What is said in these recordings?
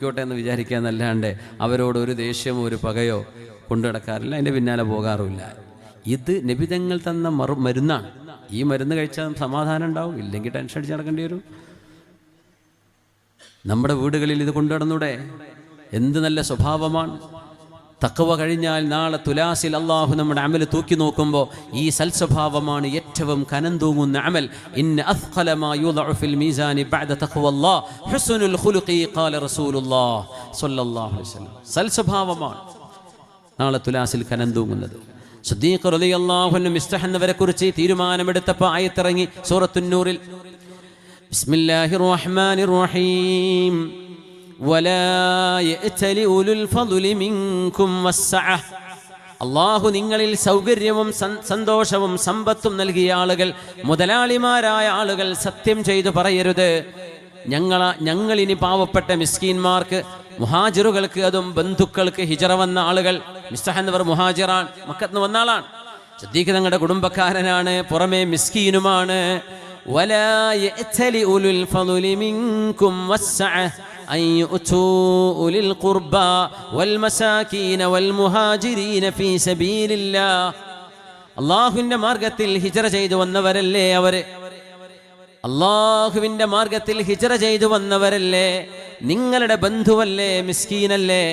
നോക്കിക്കോട്ടെ എന്ന് വിചാരിക്കുക എന്നല്ലാണ്ട് അവരോട് ഒരു ദേഷ്യമോ ഒരു പകയോ കൊണ്ടു നടക്കാറില്ല, അതിൻ്റെ പിന്നാലെ പോകാറുമില്ല. ഇത് നബിതങ്ങൾ തന്ന മരുന്നാണ്. ഈ മരുന്ന് കഴിച്ചാൽ സമാധാനം ഉണ്ടാവും, ഇല്ലെങ്കിൽ ടെൻഷൻ അടിച്ച് നടക്കേണ്ടി വരും. നമ്മുടെ വീടുകളിൽ ഇത് കൊണ്ടു നടന്നൂടെ? എന്ത് നല്ല സ്വഭാവമാണ്. തഖ്വ കഴിഞ്ഞാൽ നാളെ തുലാസിൽ അള്ളാഹു നമ്മുടെ അമൽ തൂക്കി നോക്കുമ്പോൾ ഈ സൽസ്വഭാവമാണ് ഏറ്റവും കനം തൂങ്ങുന്ന അമൽ. ഇന്ന അസ്ഖല മാ യുദഉ ഫിൽ മീസാനി ബഅദ തഖ്വല്ലാഹ് ഹുസ്നുൽ ഖുലുഖി ഖാല റസൂലുള്ളാഹ് സ്വല്ലല്ലാഹു അലൈഹി വസല്ലം. സൽസ്വഭാവമാണ് നാളെ തുലാസിൽ കനം തൂങ്ങുന്നത്. സിദ്ദീഖ് റളിയല്ലാഹു അൻഹു മിസ്തഹ് എന്നവരെ കുറിച്ച് തീരുമാനമെടുത്തപ്പോൾ ആയത്തിറങ്ങി സൂറത്തുൻ നൂറിൽ, ബിസ്മില്ലാഹിർ റഹ്മാനിർ റഹീം, വലാ യഅ്തലി ഉലുൽ ഫദ്ലി മിൻകും വസ്സഅ. അല്ലാഹു നിങ്ങളിൽ സൗകര്യവും സന്തോഷവും സമ്പത്തും നൽകിയ ആളുകൾ, മുതലാളിമാരായ ആളുകൾ സത്യം ചെയ്തു പറയരുത്, ഞങ്ങളിനി പാവപ്പെട്ട മിസ്കീന്മാർക്ക്, മുഹാജിറുകൾക്ക്, അതും ബന്ധുക്കൾക്ക്, ഹിജറ വന്ന ആളുകൾ. മിസ്തഹ് എന്നവർ മുഹാജിറാൻ, മക്കത്ത് നിന്ന് വന്ന ആളാണ്. സിദ്ദീഖ് തങ്ങളുടെ കുടുംബക്കാരനാണ്, പുറമേ മിസ്കീനുമാണ്. വലാ യഅ്തലി ഉലുൽ ഫദ്ലി മിൻകും വസ്സഅ അൻ യുഅ്തൂ ഉലിൽ ഖുർബാ വൽ മസാകീന വൽ മുഹാജിരീന ഫീ സബീലില്ലാഹ്. അല്ലാഹുവിന്റെ മാർഗ്ഗത്തിൽ ഹിജറ ചെയ്തു വന്നവരല്ലേ അവര്, അല്ലാഹുവിന്റെ മാർഗ്ഗത്തിൽ ഹിജറ ചെയ്തു വന്നവരല്ലേ, നിങ്ങളുടെ ബന്ധുവല്ലേ, മിസ്കീനല്ലേ.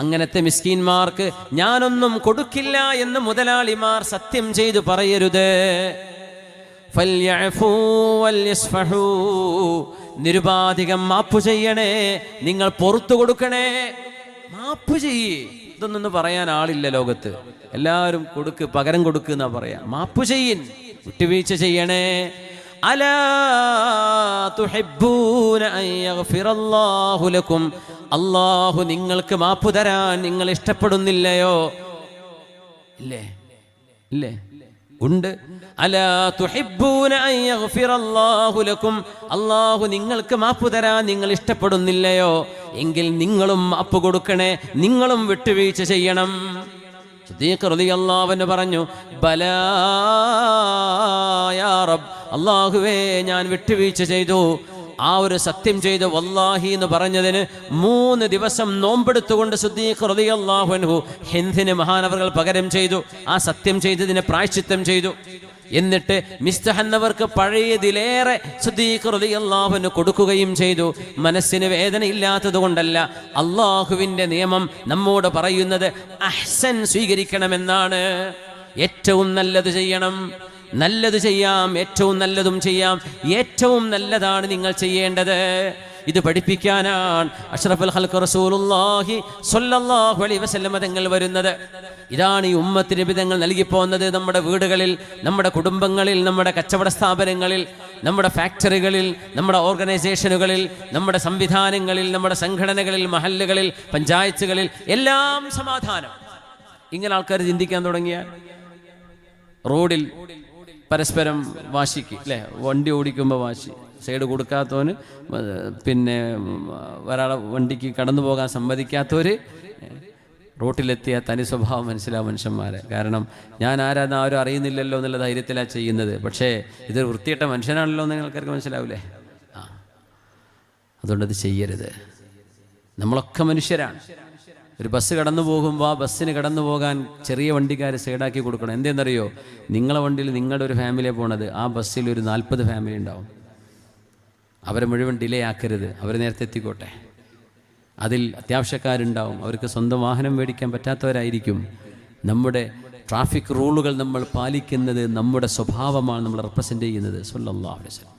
അങ്ങനത്തെ മിസ്കീന്മാർക്ക് ഞാനൊന്നും കൊടുക്കില്ല എന്ന് മുതലാളിമാർ സത്യം ചെയ്തു പറയരുത്. ഫൽയഅഫൂ വൽയസ്ഫഹൂ, നിരുപാധികം മാപ്പ് ചെയ്യണേ, നിങ്ങൾ പുറത്തു കൊടുക്കണേ, മാപ്പ് ചെയ്യേ. ഇതൊന്നും പറയാൻ ആളില്ല ലോകത്ത്. എല്ലാവരും കൊടുക്ക്, പകരം കൊടുക്കുന്ന പറയാ. മാപ്പ് ചെയ്യിൻ, വിട്ടുവീഴ്ച ചെയ്യണേ. അലാ തുഹിബ്ബൂന അൻ യഗ്ഫിറല്ലാഹു ലക്കും, അല്ലാഹു നിങ്ങൾക്ക് മാപ്പ് തരാൻ നിങ്ങൾ ഇഷ്ടപ്പെടുന്നില്ലയോ? ഇല്ലേ? ഇല്ലേ? ഉണ്ട്. അലാ തുഹിബ്ബൂന അൻ യഗ്ഫിറല്ലാഹു ലക്കും, അല്ലാഹു നിങ്ങൾക്ക് മാപ്പ് തരാൻ നിങ്ങൾ ഇഷ്ടപ്പെടുന്നില്ലയോ? എങ്കിൽ നിങ്ങളും മാപ്പ് കൊടുക്കണേ, നിങ്ങളും വിട്ടുവീഴ്ച ചെയ്യണം. സിദ്ദീഖ് റളിയല്ലാഹു അൻഹു പറഞ്ഞു, ബലാ യാ റബ്ബ്, അല്ലാഹുവേ ഞാൻ വിട്ടുവീഴ്ച ചെയ്തു. ആ ഒരു സത്യം ചെയ്ത് വല്ലാഹി എന്ന് പറഞ്ഞതിന് 3 ദിവസം നോമ്പെടുത്തുകൊണ്ട് സിദ്ദീഖ് റളിയല്ലാഹു അൻഹു ഹിന്ദിന് മഹാനവറുകൾ പകരം ചെയ്തു. ആ സത്യം ചെയ്തതിന് പ്രായശ്ചിത്തം ചെയ്തു. എന്നിട്ട് മിസ്തഹ് എന്നവർക്ക് പഴയതിലേറെ സിദ്ദീഖ് റളിയല്ലാഹു അൻഹു കൊടുക്കുകയും ചെയ്തു. മനസ്സിന് വേദന ഇല്ലാത്തത് കൊണ്ടല്ല, അള്ളാഹുവിൻ്റെ നിയമം നമ്മോട് പറയുന്നത് അഹ്സൻ സ്വീകരിക്കണമെന്നാണ്. ഏറ്റവും നല്ലത് ചെയ്യണം, നല്ലത് ചെയ്യാം, ഏറ്റവും നല്ലതും ചെയ്യാം. ഏറ്റവും നല്ലതാണ് നിങ്ങൾ ചെയ്യേണ്ടത്. ഇത് പഠിപ്പിക്കാനാണ് അഷ്റഫുൽ ഖൽഖ് റസൂലുള്ളാഹി സ്വല്ലല്ലാഹു അലൈഹി വസല്ലം തങ്ങൾ വരുന്നത്. ഇതാണ് ഈ ഉമ്മത്തിന് നബിതങ്ങൾ നൽകിപ്പോകുന്നത്. നമ്മുടെ വീടുകളിൽ, നമ്മുടെ കുടുംബങ്ങളിൽ, നമ്മുടെ കച്ചവട സ്ഥാപനങ്ങളിൽ, നമ്മുടെ ഫാക്ടറികളിൽ, നമ്മുടെ ഓർഗനൈസേഷനുകളിൽ, നമ്മുടെ സംവിധാനങ്ങളിൽ, നമ്മുടെ സംഘടനകളിൽ, മഹല്ലുകളിൽ, പഞ്ചായത്തുകളിൽ എല്ലാം സമാധാനം. ഇങ്ങനെ ആൾക്കാർ ചിന്തിക്കാൻ തുടങ്ങിയാൽ റോഡിൽ പരസ്പരം വാശിക്ക്, അല്ലേ? വണ്ടി ഓടിക്കുമ്പോൾ വാശി, സൈഡ് കൊടുക്കാത്തവന്, പിന്നെ ഒരാളെ വണ്ടിക്ക് കടന്നു പോകാൻ സമ്മതിക്കാത്തവർ റോട്ടിലെത്തിയ തനി സ്വഭാവം മനസ്സിലാവും മനുഷ്യന്മാരെ. കാരണം ഞാൻ ആരാന്ന് ആരും അറിയുന്നില്ലല്ലോ എന്നുള്ള ധൈര്യത്തിലാണ് ചെയ്യുന്നത്. പക്ഷേ ഇതൊരു വൃത്തിയിട്ട മനുഷ്യനാണല്ലോ എന്ന് ആൾക്കാർക്ക് മനസ്സിലാവില്ലേ? അതുകൊണ്ടത് ചെയ്യരുത്. നമ്മളൊക്കെ മനുഷ്യരാണ്. ഒരു ബസ് കടന്നു പോകുമ്പോൾ ആ ബസ്സിന് കടന്നു പോകാൻ ചെറിയ വണ്ടിക്കാർ സൈഡാക്കി കൊടുക്കണം. എന്തെന്നറിയോ? നിങ്ങളെ വണ്ടിയിൽ നിങ്ങളുടെ ഒരു ഫാമിലിയെ പോണത്, ആ ബസ്സിൽ ഒരു 40 ഫാമിലി ഉണ്ടാവും. അവരെ മുഴുവൻ ഡിലേ ആക്കരുത്, അവർ നേരത്തെ എത്തിക്കോട്ടെ. അതിൽ അത്യാവശ്യക്കാരുണ്ടാവും, അവർക്ക് സ്വന്തം വാഹനം മേടിക്കാൻ പറ്റാത്തവരായിരിക്കും. നമ്മുടെ ട്രാഫിക് റൂളുകൾ നമ്മൾ പാലിക്കുന്നത് നമ്മുടെ സ്വഭാവമാണ് നമ്മൾ റെപ്രസെൻ്റ് ചെയ്യുന്നത്. സ്വല്ലല്ലാഹു അലൈഹി വസല്ലം.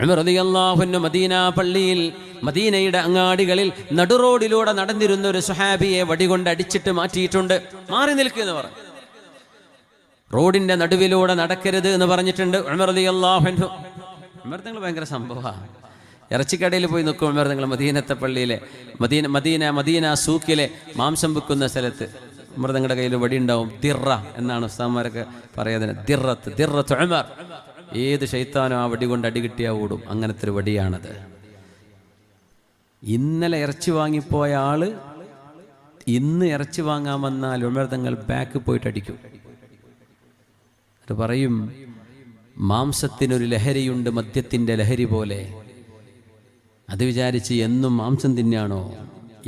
ഉമർ റളിയല്ലാഹു അൻഹു മദീന പള്ളിയിൽ, മദീനയുടെ അങ്ങാടികളിൽ നടുറോഡിലൂടെ നടന്നിരുന്ന ഒരു സ്വഹാബിയെ വടികൊണ്ട് അടിച്ചിട്ട് മാറ്റിയിട്ടുണ്ട്. മാറി നിൽക്കുമെന്ന് പറഞ്ഞു. റോഡിന്റെ നടുവിലൂടെ നടക്കരുത് എന്ന് പറഞ്ഞിട്ടുണ്ട് ഉമർ റളിയല്ലാഹു അൻഹു. ഉമർ തങ്ങൾ ഭയങ്കര സംഭവമാണ്. ഇറച്ചിക്കടയിൽ പോയി നിൽക്കും ഉമർ തങ്ങൾ. മദീനത്തെ പള്ളിയിലെ മദീന സൂക്കിലെ മാംസം വിൽക്കുന്ന സ്ഥലത്ത് ഉമർ തങ്ങളുടെ കയ്യിൽ വടി ഉണ്ടാവും. ദിറ എന്നാണ് ഉസ്താദ്മാരൊക്കെ പറയുന്നത്. ദിറത്ത് ഉമർ. ഏത് ശൈത്താനും ആ വടി കൊണ്ട് അടി കിട്ടിയാൽ ഓടും. അങ്ങനത്തെ ഒരു വടിയാണത്. ഇന്നലെ ഇറച്ചി വാങ്ങിപ്പോയ ആള് ഇന്ന് ഇറച്ചി വാങ്ങാൻ വന്നാൽ ഉമർ തങ്ങൾ ബാക്ക് പോയിട്ട് അടിക്കും. അത് പറയും, മാംസത്തിനൊരു ലഹരിയുണ്ട്, മദ്യത്തിൻ്റെ ലഹരി പോലെ. അത് വിചാരിച്ച് എന്നും മാംസം തിന്നാണോ,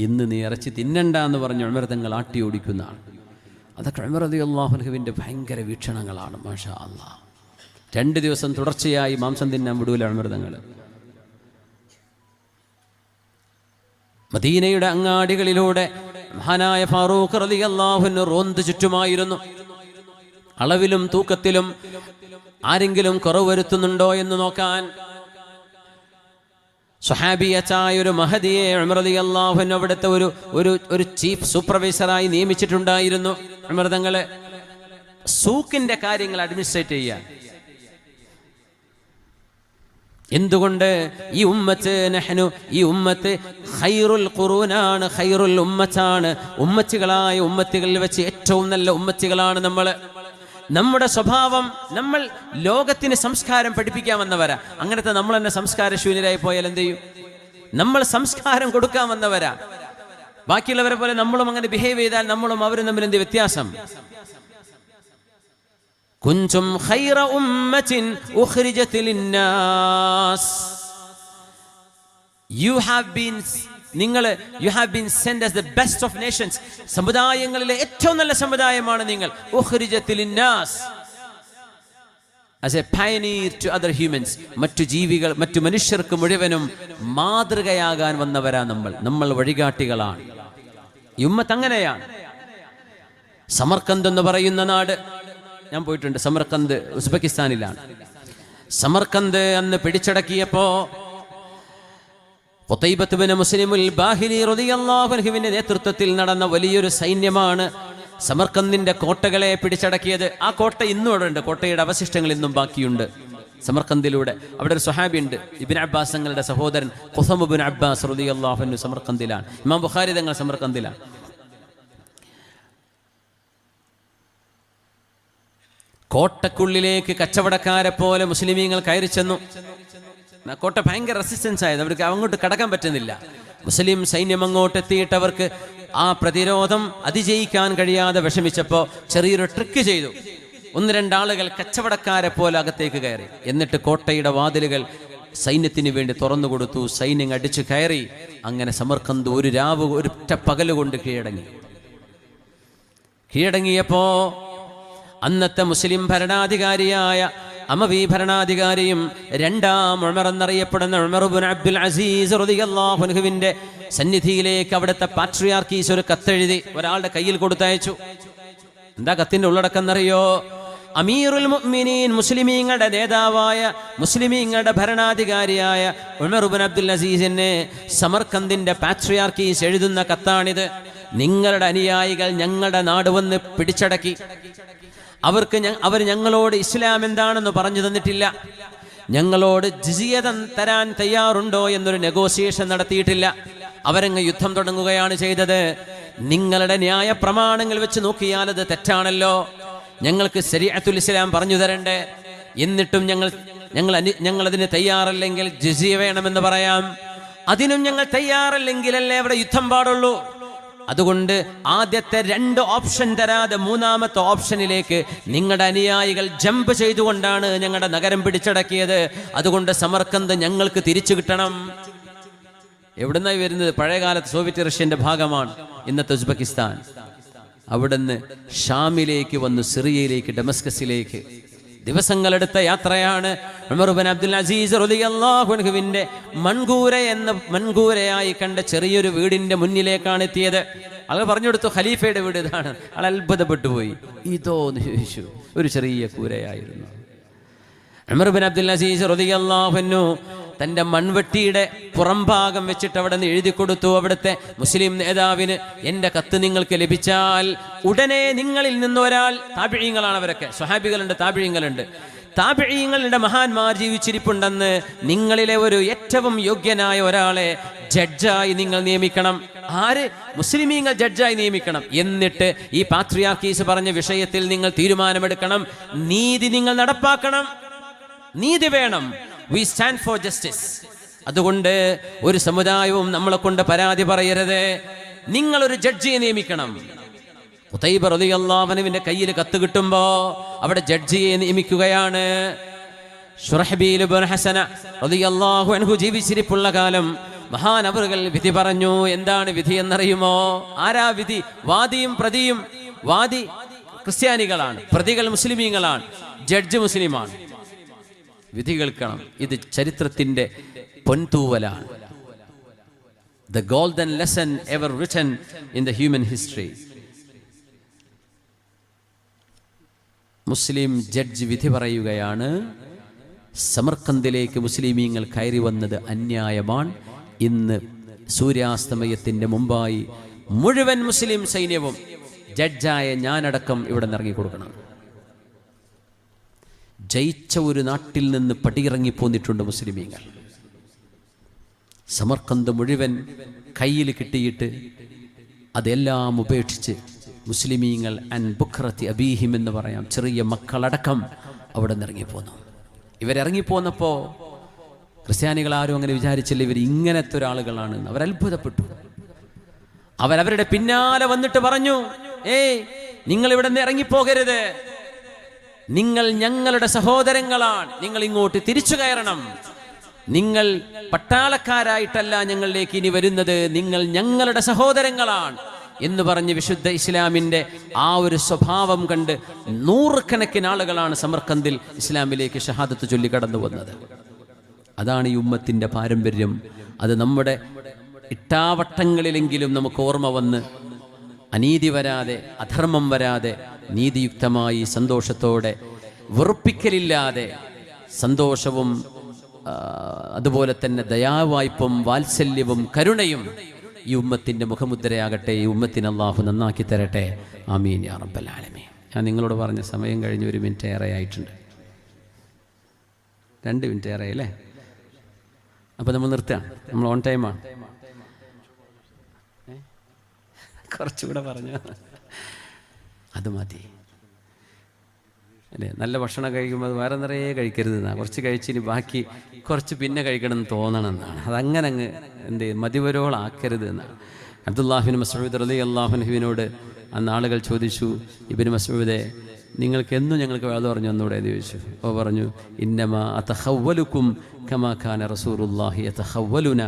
ഇന്ന് നീ ഇറച്ചി തിന്നണ്ട എന്ന് പറഞ്ഞ് ഉമർ തങ്ങൾ ആട്ടി ഓടിക്കുന്നതാണ്. അതൊക്കെ ഉമർ റളിയല്ലാഹു അൻഹുവിൻ്റെ ഭയങ്കര വീക്ഷണങ്ങളാണ്. മാഷാ അല്ലാഹ്. 2 ദിവസം തുടർച്ചയായി മാംസം തിന്നാൻ വിടൂല ഉമർ തങ്ങൾ. മദീനയുടെ അങ്ങാടികളിലൂടെ മഹാനായ ഫാറൂഖ് റളിയല്ലാഹു അൻഹു റോന്ത് ചുറ്റുമായിരുന്നു. അളവിലും തൂക്കത്തിലും ആരെങ്കിലും കുറവ് വരുത്തുന്നുണ്ടോ എന്ന് നോക്കാൻ സ്വഹാബിയത്തായ ഒരു മഹദിയെ ഉമർ റളിയല്ലാഹു അൻഹു അവിടുത്തെ ഒരു ചീഫ് സൂപ്പർവൈസറായി നിയമിച്ചിട്ടുണ്ടായിരുന്നു. ഉമർ തങ്ങളെ സൂക്കിന്റെ കാര്യങ്ങൾ അഡ്മിനിസ്ട്രേറ്റ് ചെയ്യാൻ. എന്തുകൊണ്ട്? ഈ ഉമ്മത്ത് ഖൈറുൽ ഖുറൂനാണ്, ഖൈറുൽ ഉമ്മത്താണ്. ഉമ്മത്തികളായ ഉമ്മത്തികളിൽ വെച്ച് ഏറ്റവും നല്ല ഉമ്മത്തികളാണ് നമ്മൾ. നമ്മുടെ സ്വഭാവം, നമ്മൾ ലോകത്തിന് സംസ്കാരം പഠിപ്പിക്കാൻ വന്നവരാ. അങ്ങനത്തെ നമ്മൾ തന്നെ സംസ്കാരശൂന്യരായി പോയാൽ എന്ത് ചെയ്യും? നമ്മൾ സംസ്കാരം കൊടുക്കാൻ വന്നവരാ. ബാക്കിയുള്ളവരെ പോലെ നമ്മളും അങ്ങനെ ബിഹേവ് ചെയ്താൽ നമ്മളും അവരും തമ്മിൽ എന്ത് വ്യത്യാസം? കുൻതും ഖൈറ ഉമ്മത്തിൻ ഉഖ്രിജത് ലിന്നാസ്. You have been sent as the best of nations. സമുദായങ്ങളിലെ ഏറ്റവും നല്ല സമുദായമാണ് നിങ്ങൾ. ഉഖ്രിജത് ലിന്നാസ്, as a pioneer to other humans. മറ്റു മനുഷ്യർക്ക് മുഴുവനും മാതൃകയാകാൻ വന്നവരാ നമ്മൾ വഴികാട്ടികളാണ്. ഈ ഉമ്മത്ത് അങ്ങനെയാണ്. സമർക്കന്ത് എന്ന് പറയുന്ന നാട് ഞാൻ പോയിട്ടുണ്ട്. സമർക്കന്ത് ഉസ്ബെക്കിസ്ഥാനിലാണ്. സമർക്കന്ത് അന്ന് പിടിച്ചടക്കിയപ്പോ ഖുതൈബത്ത് ബിൻ മുസ്ലിമുൽ ബാഹിലി റളിയല്ലാഹു അൻഹുവിന്റെ നേതൃത്വത്തിൽ നടന്ന വലിയൊരു സൈന്യമാണ് സമർക്കന്ദിന്റെ കോട്ടകളെ പിടിച്ചടക്കിയത്. ആ കോട്ട ഇന്നും അവിടെ ഉണ്ട്. കോട്ടയുടെ അവശിഷ്ടങ്ങൾ ഇന്നും ബാക്കിയുണ്ട് സമർക്കന്ദിലൂടെ. അവിടെ ഒരു സ്വഹാബി ഉണ്ട്, ഇബ്നു അബ്ബാസ് തങ്ങളുടെ സഹോദരൻ ഖുസം ഇബ്നു അബ്ബാസ് റളിയല്ലാഹു അൻഹു സമർക്കന്ദിലാണ്. ഇമാം ബുഖാരി തങ്ങൾ സമർക്കന്ദിലാണ്. കോട്ടക്കുള്ളിലേക്ക് കച്ചവടക്കാരെ പോലെ മുസ്ലിമീങ്ങൾ കയറി ചെന്നു. കോട്ട ഭയങ്കര റെസിസ്റ്റൻസ് ആയത്, അവർക്ക് അങ്ങോട്ട് കടക്കാൻ പറ്റുന്നില്ല. മുസ്ലിം സൈന്യം അങ്ങോട്ട് എത്തിയിട്ട് അവർക്ക് ആ പ്രതിരോധം അതിജയിക്കാൻ കഴിയാതെ വിഷമിച്ചപ്പോൾ ചെറിയൊരു ട്രിക്ക് ചെയ്തു. 1-2 ആളുകൾ കച്ചവടക്കാരെ പോലെ അകത്തേക്ക് കയറി. എന്നിട്ട് കോട്ടയുടെ വാതിലുകൾ സൈന്യത്തിന് വേണ്ടി തുറന്നു കൊടുത്തു. സൈന്യം അടിച്ചു കയറി. അങ്ങനെ സമർക്കന്ത് ഒരു ഒറ്റ പകലുകൊണ്ട് കീഴടങ്ങിയപ്പോ അന്നത്തെ മുസ്ലിം ഭരണാധികാരിയായ അമവി ഭരണാധികാരിയും 2ാം ഉമർ എന്നറിയപ്പെടുന്ന ഉമർ ഇബ്നു അബ്ദുൽ അസീസ് റളിയല്ലാഹു അൻഹുവിന്റെ സന്നിധിയിലേക്ക് അവിടുത്തെ പാട്രിയാർക്കീസ് ഒരു കത്തെഴുതി ഒരാളുടെ കയ്യിൽ കൊടുത്തയച്ചു. എന്താ കത്തിന്റെ ഉള്ളടക്കം എന്നറിയോ? അമീറുൽ മുഅ്മിനീൻ, മുസ്ലിമീങ്ങളുടെ നേതാവായ, മുസ്ലിമീങ്ങളുടെ ഭരണാധികാരിയായ ഉമർ ഇബ്നു അബ്ദുൽ അസീസിനെ സമർക്കന്ദിന്റെ പാട്രിയാർക്കീസ് എഴുതുന്ന കത്താണിത്. നിങ്ങളുടെ അനുയായികൾ ഞങ്ങളുടെ നാട് വന്ന് പിടിച്ചടക്കി. അവർ ഞങ്ങളോട് ഇസ്ലാം എന്താണെന്ന് പറഞ്ഞു തന്നിട്ടില്ല. ഞങ്ങളോട് ജിസിയ തരാൻ തയ്യാറുണ്ടോ എന്നൊരു നെഗോസിയേഷൻ നടത്തിയിട്ടില്ല. അവരങ്ങ് യുദ്ധം തുടങ്ങുകയാണ് ചെയ്തത്. നിങ്ങളുടെ ന്യായ പ്രമാണങ്ങൾ വെച്ച് നോക്കിയാൽ അത് തെറ്റാണല്ലോ. ഞങ്ങൾക്ക് ശരീഅത്തുൽ ഇസ്ലാം പറഞ്ഞു തരണ്ടേ? എന്നിട്ടും ഞങ്ങൾ അതിന് തയ്യാറല്ലെങ്കിൽ ജിസിയ വേണമെന്ന് പറയാം. അതിനും ഞങ്ങൾ തയ്യാറല്ലെങ്കിലല്ലേ അവിടെ യുദ്ധം പാടുള്ളൂ. അതുകൊണ്ട് ആദ്യത്തെ 2 ഓപ്ഷൻ തരാതെ 3ാമത്തെ ഓപ്ഷനിലേക്ക് നിങ്ങളുടെ അനുയായികൾ ജമ്പ് ചെയ്തുകൊണ്ടാണ് ഞങ്ങളുടെ നഗരം പിടിച്ചടക്കിയത്. അതുകൊണ്ട് സമർക്കന്ത് ഞങ്ങൾക്ക് തിരിച്ചു കിട്ടണം. എവിടുന്നായി വരുന്നത്? പഴയകാലത്ത് സോവിയറ്റ് റഷ്യന്റെ ഭാഗമാണ് ഇന്നത്തെ ഉസ്ബെക്കിസ്ഥാൻ. അവിടുന്ന് ഷാമിലേക്ക് വന്നു, സിറിയയിലേക്ക്, ഡമസ്കസിലേക്ക്. ദിവസങ്ങളെടുത്ത യാത്രയാണ്. ഉമർ ഇബ്നു അബ്ദുൽ അസീസ് റളിയല്ലാഹു അൻഹുവിന്റെ മൺകൂരയായി കണ്ട ചെറിയൊരു വീടിന്റെ മുന്നിലേക്കാണ് എത്തിയത്. ആൾ പറഞ്ഞു കൊടുത്തു, ഖലീഫയുടെ വീട് ഇതാണ്. ആൾ അത്ഭുതപ്പെട്ടു പോയി. ഇതോ എന്ന് ചോദിച്ചു. ഒരു ചെറിയ കൂരയായിരുന്നു. ഉമർ ഇബ്നു അബ്ദുൽ അസീസ് റളിയല്ലാഹു അൻഹു തൻ്റെ മൺവെട്ടിയുടെ പുറംഭാഗം വെച്ചിട്ട് അവിടെ നിന്ന് എഴുതി കൊടുത്തു അവിടുത്തെ മുസ്ലിം നേതാവിന്, എൻ്റെ കത്ത് നിങ്ങൾക്ക് ലഭിച്ചാൽ ഉടനെ നിങ്ങളിൽ നിന്നൊരാൾ, താബിഈങ്ങളാണ് അവരൊക്കെ, സ്വഹാബികളുണ്ട്, താബിഈങ്ങളുടെ മഹാന്മാർ ജീവിച്ചിരിപ്പുണ്ടെന്ന്, നിങ്ങളിലെ ഒരു ഏറ്റവും യോഗ്യനായ ഒരാളെ ജഡ്ജായി നിങ്ങൾ നിയമിക്കണം. ആര്? മുസ്ലിമീങ്ങൾ ജഡ്ജായി നിയമിക്കണം. എന്നിട്ട് ഈ പാത്രിയാർക്കീസ് പറഞ്ഞ വിഷയത്തിൽ നിങ്ങൾ തീരുമാനമെടുക്കണം. നീതി നിങ്ങൾ നടപ്പാക്കണം. നീതി വേണം. We stand for justice. അതുകൊണ്ട് ഒരു സമുദായവും നമ്മളെ കൊണ്ട് പരാതി പറയരുത്. നിങ്ങളൊരു ജഡ്ജിയെ നിയമിക്കണം. ഖുതൈബ റളിയല്ലാഹു അൻഹുവിന്റെ കയ്യിൽ കത്ത് കിട്ടുമ്പോ അവിടെ ജഡ്ജിയെ നിയമിക്കുകയാണ്. ശുറഹ്ബീൽ ഇബ്നു ഹസന റളിയല്ലാഹു അൻഹു ജീവിച്ചിരിപ്പുള്ള കാലം മഹാനവറുകൾ വിധി പറഞ്ഞു. എന്താണ് വിധി എന്നറിയുമോ? ആരാ വിധി? വാദിയും പ്രതിയും. വാദി ക്രിസ്ത്യാനികളാണ്, പ്രതികൾ മുസ്ലിമീങ്ങളാണ്, ജഡ്ജ് മുസ്ലിമാണ്. വിധി കേൾക്കണം. ഇത് ചരിത്രത്തിന്റെ പൊൻതൂവലാണ്. The golden lesson ever written in the human history. Muslim judge വിധി പറയുകയാണ്, സമർക്കന്ദിലേക്ക് മുസ്ലിമീങ്ങൾ കയറി വന്നത് അന്യായമാണ്. ഇന്ന് സൂര്യാസ്തമയത്തിന്റെ മുമ്പായി മുഴുവൻ മുസ്ലിം സൈന്യവും ജഡ്ജായ ഞാനടക്കം ഇവിടെ നിന്ന് ഇറങ്ങിക്കൊടുക്കണം. ജയിച്ച ഒരു നാട്ടിൽ നിന്ന് പടിയിറങ്ങിപ്പോന്നിട്ടുണ്ട് മുസ്ലിമീങ്ങൾ. സമർക്കന്ത് മുഴുവൻ കയ്യിൽ കിട്ടിയിട്ട് അതെല്ലാം ഉപേക്ഷിച്ച് മുസ്ലിമീങ്ങൾ അൻ ബുഖ്റത്തി അബീഹിം എന്ന് പറയാം, ചെറിയ മക്കളടക്കം അവിടെ നിന്ന് ഇറങ്ങിപ്പോന്നു. ഇവരിറങ്ങിപ്പോന്നപ്പോൾ ക്രിസ്ത്യാനികൾ ആരും അങ്ങനെ വിചാരിച്ചില്ല ഇവർ ഇങ്ങനത്തെ ഒരാളുകളാണെന്ന്. അവരത്ഭുതപ്പെട്ടു. അവരവരുടെ പിന്നാലെ വന്നിട്ട് പറഞ്ഞു, നിങ്ങൾ ഇവിടെ നിന്ന് ഇറങ്ങിപ്പോകരുത്, നിങ്ങൾ ഞങ്ങളുടെ സഹോദരങ്ങളാണ്, നിങ്ങൾ ഇങ്ങോട്ട് തിരിച്ചു കയറണം. നിങ്ങൾ പട്ടാളക്കാരായിട്ടല്ല ഞങ്ങളിലേക്ക് ഇനി വരുന്നത്, നിങ്ങൾ ഞങ്ങളുടെ സഹോദരങ്ങളാണ് എന്ന് പറഞ്ഞ് വിശുദ്ധ ഇസ്ലാമിൻ്റെ ആ ഒരു സ്വഭാവം കണ്ട് നൂറുകണക്കിന് ആളുകളാണ് സമർക്കന്ദിൽ ഇസ്ലാമിലേക്ക് ഷഹാദത്ത് ചൊല്ലി കടന്നു വന്നത്. അതാണ് ഈ ഉമ്മത്തിൻ്റെ പാരമ്പര്യം. അത് നമ്മുടെ ഇട്ടാവട്ടങ്ങളിലെങ്കിലും നമുക്ക് ഓർമ്മ വന്ന് അനീതി വരാതെ, അധർമ്മം വരാതെ, നീതിയുക്തമായി സന്തോഷത്തോടെ, വെറുപ്പിക്കലില്ലാതെ സന്തോഷവും അതുപോലെ തന്നെ ദയാവായ്പും വാത്സല്യവും കരുണയും ഈ ഉമ്മത്തിൻ്റെ മുഖമുദ്രയാകട്ടെ. ഈ ഉമ്മത്തിന് അള്ളാഹു നന്നാക്കി തരട്ടെ. ആമീൻ യാ റബ്ബൽ ആലമീൻ. ഞാൻ നിങ്ങളോട് പറഞ്ഞ സമയം കഴിഞ്ഞ് 1 മിനിറ്റ് ഏറെ ആയിട്ടുണ്ട്. 2 മിനിറ്റ് ഏറെ അല്ലേ? അപ്പോൾ നമ്മൾ നിർത്തുകയാണ്. നമ്മൾ ഓൺ ടൈമാണ്. കുറച്ചുകൂടെ പറഞ്ഞു, അത് മതി അല്ലേ? നല്ല ഭക്ഷണം കഴിക്കുമ്പോൾ അത് വേറെ നിറയെ കഴിക്കരുതെന്നാണ്. കുറച്ച് കഴിച്ചിന് ബാക്കി കുറച്ച് പിന്നെ കഴിക്കണമെന്ന് തോന്നണം എന്നാണ്. അതങ്ങനെ അങ്ങ് എന്ത് മതിവരോളാക്കരുത് എന്നാണ്. അബ്ദുല്ലാഹിബ്നു മസ്ഊദ് റളിയല്ലാഹു അൻഹുവിനോട് അന്ന് ആളുകൾ ചോദിച്ചു, ഇബ്നു മസ്ഊദേ, നിങ്ങൾക്ക് എന്നും ഞങ്ങൾക്ക് വേദ പറഞ്ഞു എന്നൂടെ എന്ന് ചോദിച്ചു. അപ്പോൾ പറഞ്ഞു, ഇന്നമാ അതഖവ്വലുക്കും കമാ കാന റസൂലുള്ളാഹി യതഖവ്വലുനാ.